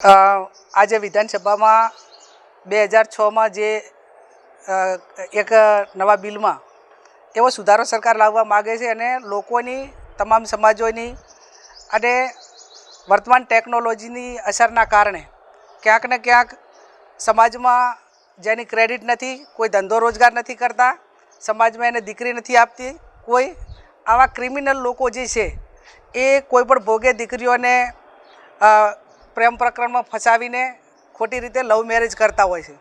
આજે વિધાનસભામાં 2006માં જે એક નવા બિલમાં એવો સુધારો સરકાર લાવવા માગે છે અને લોકોની તમામ સમાજોની અને વર્તમાન ટેકનોલોજીની અસરના કારણે ક્યાંક ને ક્યાંક સમાજમાં જેની ક્રેડિટ નથી, કોઈ ધંધો રોજગાર નથી કરતા, સમાજમાં એને દીકરી નથી આપતી, કોઈ આવા ક્રિમિનલ લોકો જે છે એ કોઈ પણ ભોગે દીકરીઓને પ્રેમ પ્રકરણમાં ફસાવીને ખોટી રીતે લવ મેરેજ કરતા હોય છે.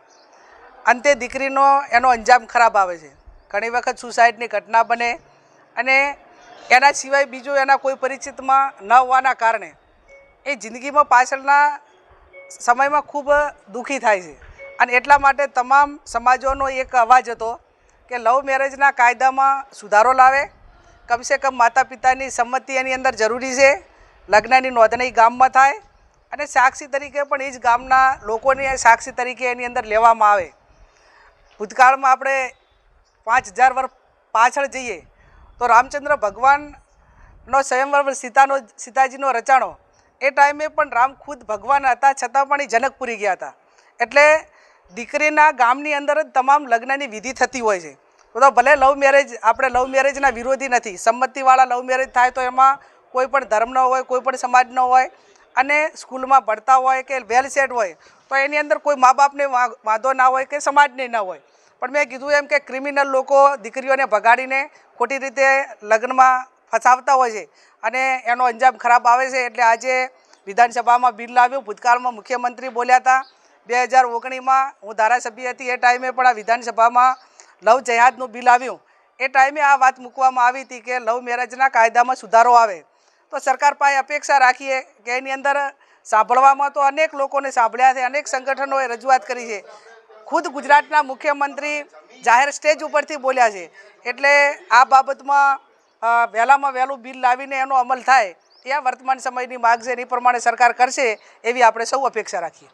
અંતે દીકરીનો એનો અંજામ ખરાબ આવે છે. ઘણી વખત સુસાઇડની ઘટના બને અને એના સિવાય બીજું એના કોઈ પરિચિતમાં ન હોવાના કારણે એ જિંદગીમાં પાછળના સમયમાં ખૂબ દુઃખી થાય છે. અને એટલા માટે તમામ સમાજોનો એક અવાજ હતો કે લવ મેરેજના કાયદામાં સુધારો લાવે, કમસે કમ માતા પિતાની સંમતિ એની અંદર જરૂરી છે, લગ્નની નોંધણી ગામમાં થાય અને સાક્ષી તરીકે પણ એ જ ગામના લોકોને સાક્ષી તરીકે એની અંદર લેવામાં આવે. ભૂતકાળમાં આપણે 5000 વર્ષ પાછળ જઈએ તો રામચંદ્ર ભગવાનનો સ્વયંવર સીતાજીનો રચાણો એ ટાઈમે પણ રામ ખુદ ભગવાન હતા, છતાં પણ એ જનકપુરી ગયા હતા. એટલે દીકરીના ગામની અંદર જ તમામ લગ્નની વિધિ થતી હોય છે. તો ભલે લવ મેરેજ, આપણે લવ મેરેજના વિરોધી નથી, સંમતિવાળા લવ મેરેજ થાય તો એમાં કોઈ પણ ધર્મનો હોય, કોઈ પણ સમાજનો હોય અને સ્કૂલમાં ભણતા હોય કે વેલ સેટ હોય તો એની અંદર કોઈ મા બાપને વાંધો ના હોય કે સમાજને ના હોય. પણ મેં કીધું એમ કે ક્રિમિનલ લોકો દીકરીઓને ભગાડીને ખોટી રીતે લગ્નમાં ફસાવતા હોય છે અને એનો અંજામ ખરાબ આવે છે. એટલે આજે વિધાનસભામાં બિલ લાવ્યું. ભૂતકાળમાં મુખ્યમંત્રી બોલ્યા હતા. 2019માં હું ધારાસભ્ય હતી એ ટાઈમે પણ આ વિધાનસભામાં લવ જહાદનું બિલ આવ્યું. એ ટાઈમે આ વાત મૂકવામાં આવી હતી કે લવ મેરેજના કાયદામાં સુધારો આવે. તો સરકાર પાસે અપેક્ષા રાખીએ કે એની અંદર સાંભળવામાં તો અનેક લોકોને સાંભળ્યા છે, અનેક સંગઠનોએ રજૂઆત કરી છે, ખુદ ગુજરાતના મુખ્યમંત્રી જાહેર સ્ટેજ ઉપરથી બોલ્યા છે. એટલે આ બાબતમાં વહેલામાં વહેલું બિલ લાવીને એનો અમલ થાય એ વર્તમાન સમયની માગ છે. એ પ્રમાણે સરકાર કરશે એવી આપણે સૌ અપેક્ષા રાખીએ.